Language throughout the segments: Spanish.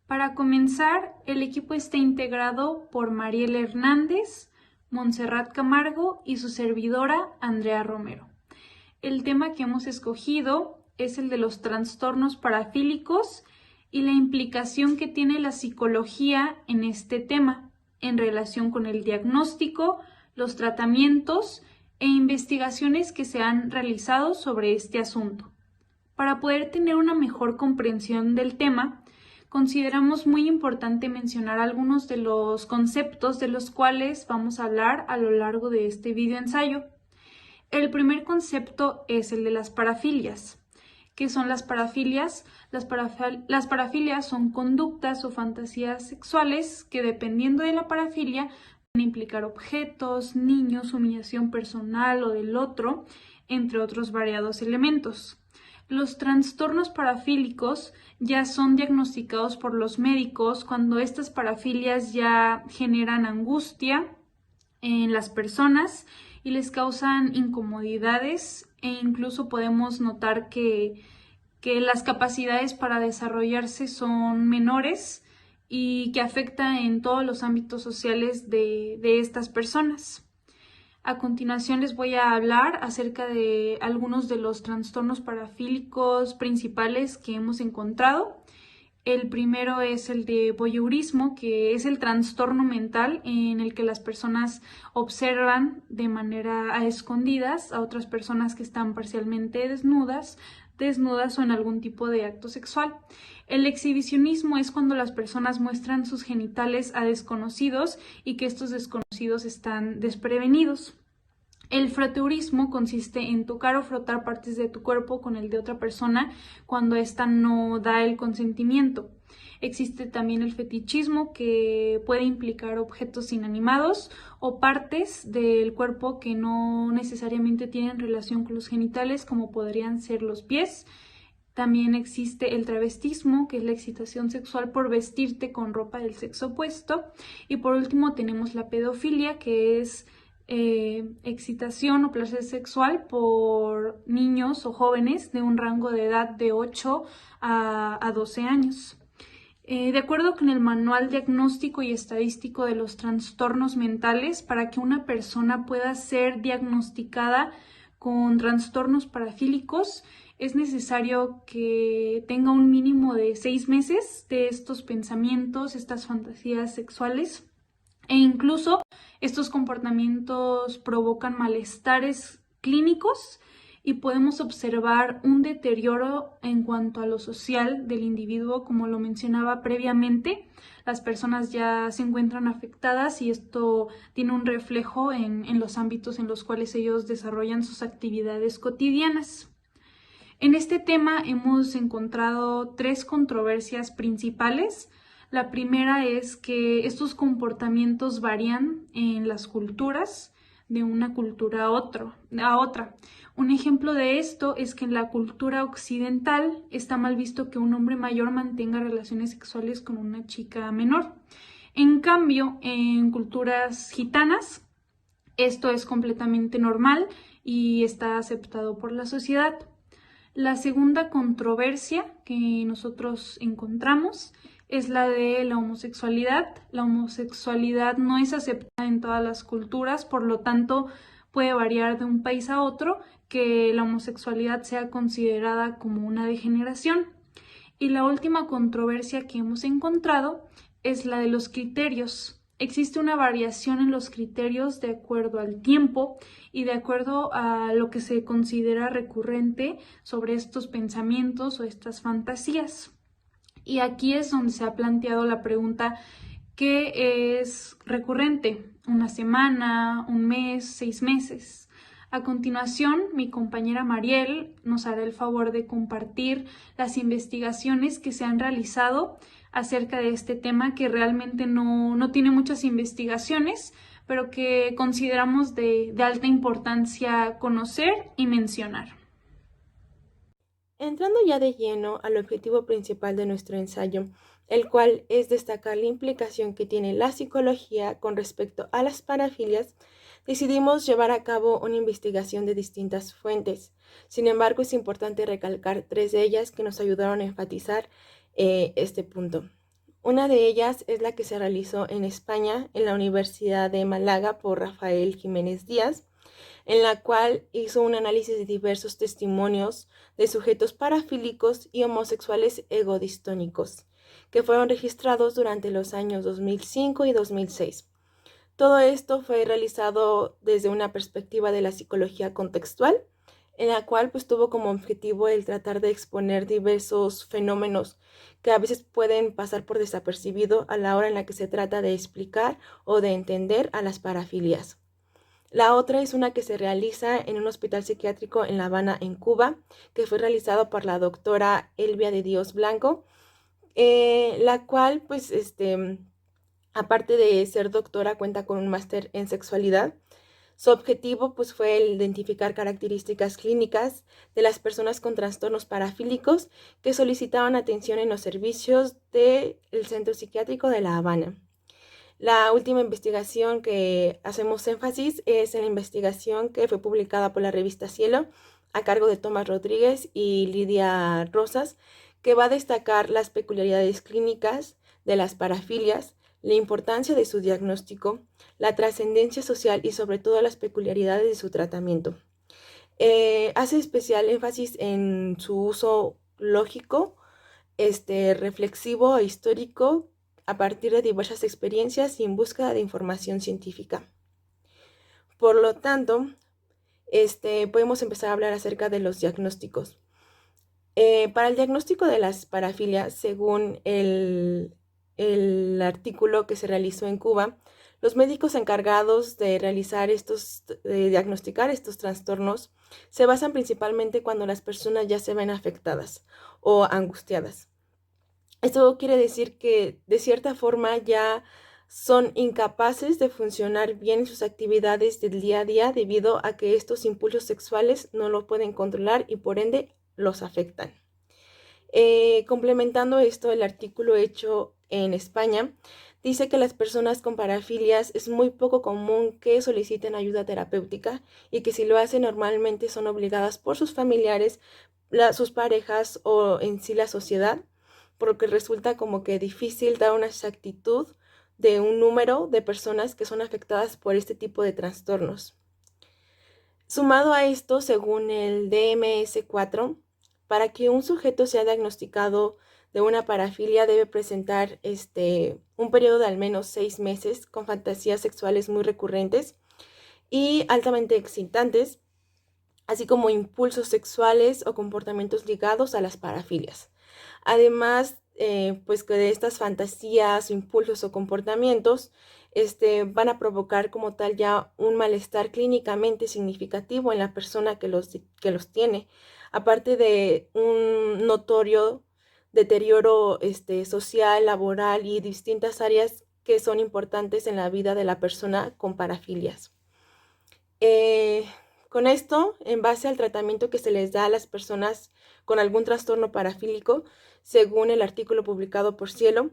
Para comenzar, el equipo está integrado por Mariel Hernández, Montserrat Camargo y su servidora Andrea Romero. El tema que hemos escogido es el de los trastornos parafílicos y la implicación que tiene la psicología en este tema, en relación con el diagnóstico, los tratamientos e investigaciones que se han realizado sobre este asunto. Para poder tener una mejor comprensión del tema, consideramos muy importante mencionar algunos de los conceptos de los cuales vamos a hablar a lo largo de este video ensayo. El primer concepto es el de las parafilias. ¿Qué son las parafilias? Las parafilias son conductas o fantasías sexuales que, dependiendo de la parafilia, pueden implicar objetos, niños, humillación personal o del otro, entre otros variados elementos. Los trastornos parafílicos ya son diagnosticados por los médicos cuando estas parafilias ya generan angustia en las personas y les causan incomodidades, e incluso podemos notar que las capacidades para desarrollarse son menores y que afecta en todos los ámbitos sociales de estas personas. A continuación les voy a hablar acerca de algunos de los trastornos parafílicos principales que hemos encontrado. El primero es el de voyeurismo, que es el trastorno mental en el que las personas observan de manera a escondidas a otras personas que están parcialmente desnudas o en algún tipo de acto sexual. El exhibicionismo es cuando las personas muestran sus genitales a desconocidos y que estos desconocidos están desprevenidos. El frotteurismo consiste en tocar o frotar partes de tu cuerpo con el de otra persona cuando ésta no da el consentimiento. Existe también el fetichismo, que puede implicar objetos inanimados o partes del cuerpo que no necesariamente tienen relación con los genitales, como podrían ser los pies. También existe el travestismo, que es la excitación sexual por vestirte con ropa del sexo opuesto. Y por último tenemos la pedofilia, que es excitación o placer sexual por niños o jóvenes de un rango de edad de 8 a 12 años. De acuerdo con el Manual Diagnóstico y Estadístico de los Trastornos Mentales, para que una persona pueda ser diagnosticada con trastornos parafílicos, es necesario que tenga un mínimo de 6 meses de estos pensamientos, estas fantasías sexuales, e incluso estos comportamientos provocan malestares clínicos y podemos observar un deterioro en cuanto a lo social del individuo. Como lo mencionaba previamente, las personas ya se encuentran afectadas y esto tiene un reflejo en los ámbitos en los cuales ellos desarrollan sus actividades cotidianas. En este tema hemos encontrado 3 controversias principales. La primera es que estos comportamientos varían en las culturas, de una cultura a otra. Un ejemplo de esto es que en la cultura occidental está mal visto que un hombre mayor mantenga relaciones sexuales con una chica menor. En cambio, en culturas gitanas, esto es completamente normal y está aceptado por la sociedad. La segunda controversia que nosotros encontramos es la de la homosexualidad. La homosexualidad no es aceptada en todas las culturas, por lo tanto puede variar de un país a otro que la homosexualidad sea considerada como una degeneración. Y la última controversia que hemos encontrado es la de los criterios. Existe una variación en los criterios de acuerdo al tiempo y de acuerdo a lo que se considera recurrente sobre estos pensamientos o estas fantasías. Y aquí es donde se ha planteado la pregunta: ¿qué es recurrente? ¿Una semana, un mes, 6 meses? A continuación, mi compañera Mariel nos hará el favor de compartir las investigaciones que se han realizado acerca de este tema, que realmente no tiene muchas investigaciones, pero que consideramos de alta importancia conocer y mencionar. Entrando ya de lleno al objetivo principal de nuestro ensayo, el cual es destacar la implicación que tiene la psicología con respecto a las parafilias, decidimos llevar a cabo una investigación de distintas fuentes. Sin embargo, es importante recalcar 3 de ellas que nos ayudaron a enfatizar este punto. Una de ellas es la que se realizó en España, en la Universidad de Málaga, por Rafael Jiménez Díaz, en la cual hizo un análisis de diversos testimonios de sujetos parafílicos y homosexuales egodistónicos, que fueron registrados durante los años 2005 y 2006. Todo esto fue realizado desde una perspectiva de la psicología contextual, en la cual pues tuvo como objetivo el tratar de exponer diversos fenómenos que a veces pueden pasar por desapercibido a la hora en la que se trata de explicar o de entender a las parafilias. La otra es una que se realiza en un hospital psiquiátrico en La Habana, en Cuba, que fue realizado por la doctora Elvia de Dios Blanco, la cual pues aparte de ser doctora, cuenta con un máster en sexualidad. Su objetivo pues, fue el identificar características clínicas de las personas con trastornos parafílicos que solicitaban atención en los servicios del Centro Psiquiátrico de La Habana. La última investigación que hacemos énfasis es en la investigación que fue publicada por la revista Cielo a cargo de Tomás Rodríguez y Lidia Rosas, que va a destacar las peculiaridades clínicas de las parafilias, la importancia de su diagnóstico, la trascendencia social y sobre todo las peculiaridades de su tratamiento. Hace especial énfasis en su uso lógico, reflexivo e histórico a partir de diversas experiencias y en búsqueda de información científica. Por lo tanto, podemos empezar a hablar acerca de los diagnósticos. Para el diagnóstico de las parafilias, según el artículo que se realizó en Cuba, los médicos encargados de diagnosticar estos trastornos se basan principalmente cuando las personas ya se ven afectadas o angustiadas. Esto quiere decir que de cierta forma ya son incapaces de funcionar bien en sus actividades del día a día debido a que estos impulsos sexuales no lo pueden controlar y por ende los afectan. Complementando esto, el artículo hecho en España dice que las personas con parafilias es muy poco común que soliciten ayuda terapéutica y que si lo hacen normalmente son obligadas por sus familiares, sus parejas o en sí la sociedad, por lo que resulta como que difícil dar una exactitud de un número de personas que son afectadas por este tipo de trastornos. Sumado a esto, según el DMS-4, para que un sujeto sea diagnosticado de una parafilia debe presentar un periodo de al menos 6 meses con fantasías sexuales muy recurrentes y altamente excitantes, así como impulsos sexuales o comportamientos ligados a las parafilias. Además, pues que de estas fantasías, impulsos o comportamientos van a provocar como tal ya un malestar clínicamente significativo en la persona que los tiene, aparte de un notorio deterioro social, laboral y distintas áreas que son importantes en la vida de la persona con parafilias. Con esto, en base al tratamiento que se les da a las personas con algún trastorno parafílico, según el artículo publicado por Cielo,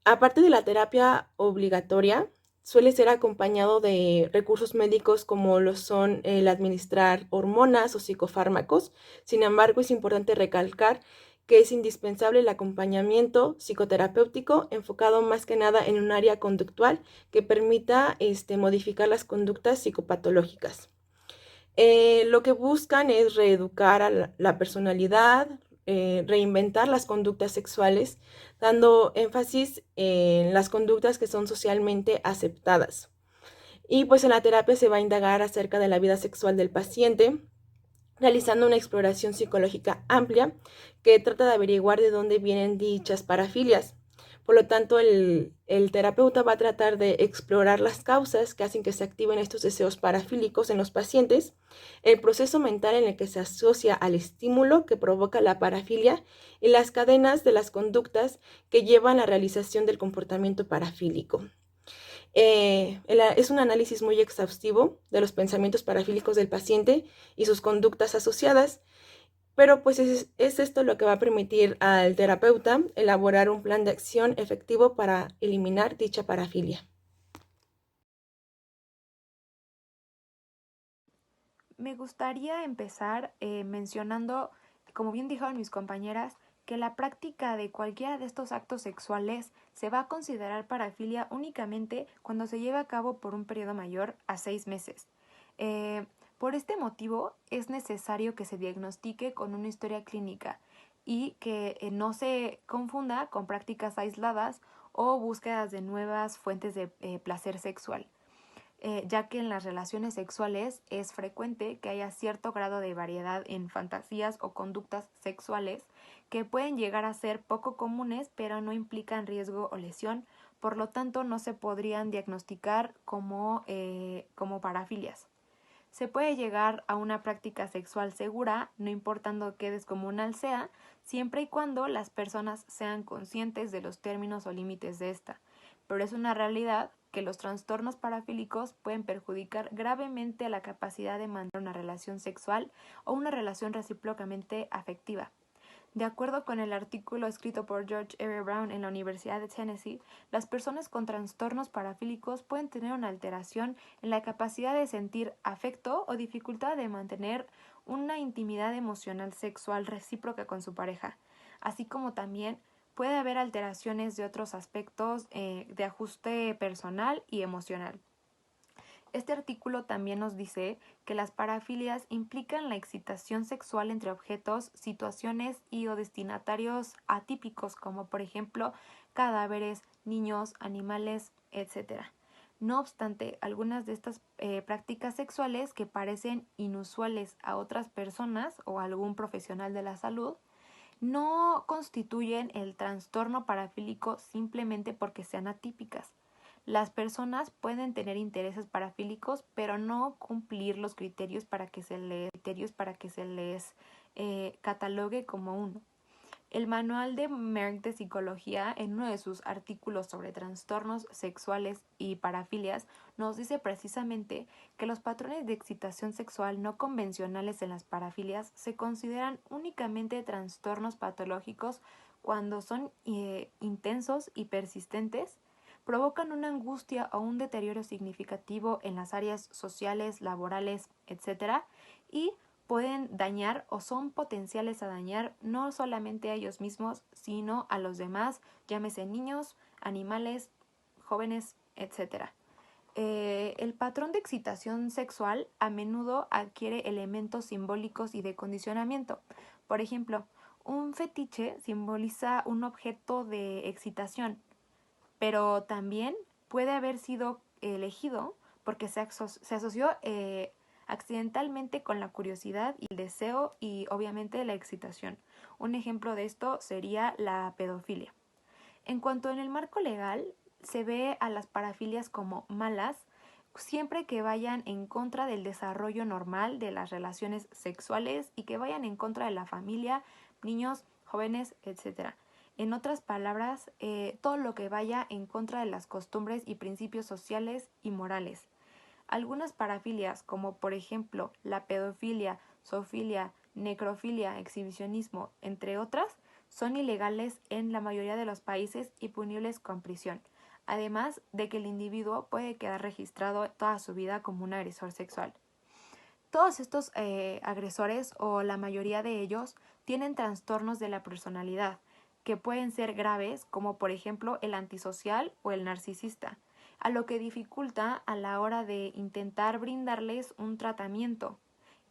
aparte de la terapia obligatoria, suele ser acompañado de recursos médicos como lo son el administrar hormonas o psicofármacos. Sin embargo, es importante recalcar que es indispensable el acompañamiento psicoterapéutico enfocado más que nada en un área conductual que permita modificar las conductas psicopatológicas. Lo que buscan es reeducar a la personalidad, reinventar las conductas sexuales, dando énfasis en las conductas que son socialmente aceptadas. Y pues en la terapia se va a indagar acerca de la vida sexual del paciente, realizando una exploración psicológica amplia que trata de averiguar de dónde vienen dichas parafilias. Por lo tanto, el terapeuta va a tratar de explorar las causas que hacen que se activen estos deseos parafílicos en los pacientes, el proceso mental en el que se asocia al estímulo que provoca la parafilia y las cadenas de las conductas que llevan a la realización del comportamiento parafílico. Es un análisis muy exhaustivo de los pensamientos parafílicos del paciente y sus conductas asociadas, pero pues es esto lo que va a permitir al terapeuta elaborar un plan de acción efectivo para eliminar dicha parafilia. Me gustaría empezar mencionando, como bien dijeron mis compañeras, que la práctica de cualquiera de estos actos sexuales se va a considerar parafilia únicamente cuando se lleve a cabo por un periodo mayor a 6 meses. Por este motivo es necesario que se diagnostique con una historia clínica y que no se confunda con prácticas aisladas o búsquedas de nuevas fuentes de placer sexual, ya que en las relaciones sexuales es frecuente que haya cierto grado de variedad en fantasías o conductas sexuales que pueden llegar a ser poco comunes pero no implican riesgo o lesión, por lo tanto no se podrían diagnosticar como parafilias. Se puede llegar a una práctica sexual segura, no importando qué descomunal sea, siempre y cuando las personas sean conscientes de los términos o límites de esta. Pero es una realidad que los trastornos parafílicos pueden perjudicar gravemente la capacidad de mantener una relación sexual o una relación recíprocamente afectiva. De acuerdo con el artículo escrito por George R. Brown en la Universidad de Tennessee, las personas con trastornos parafílicos pueden tener una alteración en la capacidad de sentir afecto o dificultad de mantener una intimidad emocional sexual recíproca con su pareja, así como también puede haber alteraciones de otros aspectos de ajuste personal y emocional. Este artículo también nos dice que las parafilias implican la excitación sexual entre objetos, situaciones y o destinatarios atípicos, como por ejemplo cadáveres, niños, animales, etc. No obstante, algunas de estas prácticas sexuales que parecen inusuales a otras personas o a algún profesional de la salud no constituyen el trastorno parafílico simplemente porque sean atípicas. Las personas pueden tener intereses parafílicos, pero no cumplir los criterios para que se les catalogue como uno. El Manual de Merck de Psicología, en uno de sus artículos sobre trastornos sexuales y parafilias, nos dice precisamente que los patrones de excitación sexual no convencionales en las parafilias se consideran únicamente trastornos patológicos cuando son intensos y persistentes, provocan una angustia o un deterioro significativo en las áreas sociales, laborales, etc. y pueden dañar o son potenciales a dañar no solamente a ellos mismos, sino a los demás, llámese niños, animales, jóvenes, etc. El patrón de excitación sexual a menudo adquiere elementos simbólicos y de condicionamiento. Por ejemplo, un fetiche simboliza un objeto de excitación, pero también puede haber sido elegido porque se asoció accidentalmente con la curiosidad y el deseo y obviamente la excitación. Un ejemplo de esto sería la pedofilia. En cuanto en el marco legal, se ve a las parafilias como malas siempre que vayan en contra del desarrollo normal de las relaciones sexuales y que vayan en contra de la familia, niños, jóvenes, etc. En otras palabras, todo lo que vaya en contra de las costumbres y principios sociales y morales. Algunas parafilias, como por ejemplo la pedofilia, zoofilia, necrofilia, exhibicionismo, entre otras, son ilegales en la mayoría de los países y punibles con prisión, además de que el individuo puede quedar registrado toda su vida como un agresor sexual. Todos estos agresores, o la mayoría de ellos, tienen trastornos de la personalidad, que pueden ser graves, como por ejemplo el antisocial o el narcisista, a lo que dificulta a la hora de intentar brindarles un tratamiento.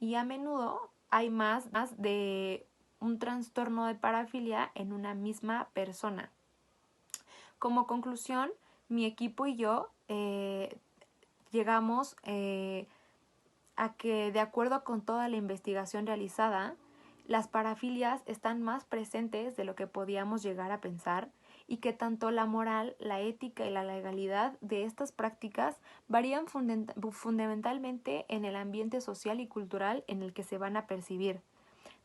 Y a menudo hay más de un trastorno de parafilia en una misma persona. Como conclusión, mi equipo y yo llegamos a que, de acuerdo con toda la investigación realizada, las parafilias están más presentes de lo que podíamos llegar a pensar y que tanto la moral, la ética y la legalidad de estas prácticas varían fundamentalmente en el ambiente social y cultural en el que se van a percibir.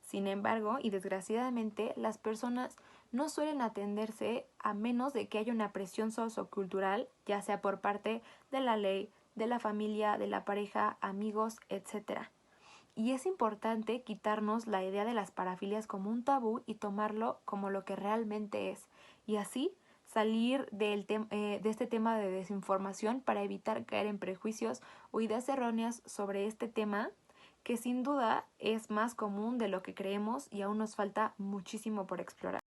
Sin embargo, y desgraciadamente, las personas no suelen atenderse a menos de que haya una presión sociocultural, ya sea por parte de la ley, de la familia, de la pareja, amigos, etc. Y es importante quitarnos la idea de las parafilias como un tabú y tomarlo como lo que realmente es, y así salir de este tema de desinformación para evitar caer en prejuicios o ideas erróneas sobre este tema que sin duda es más común de lo que creemos y aún nos falta muchísimo por explorar.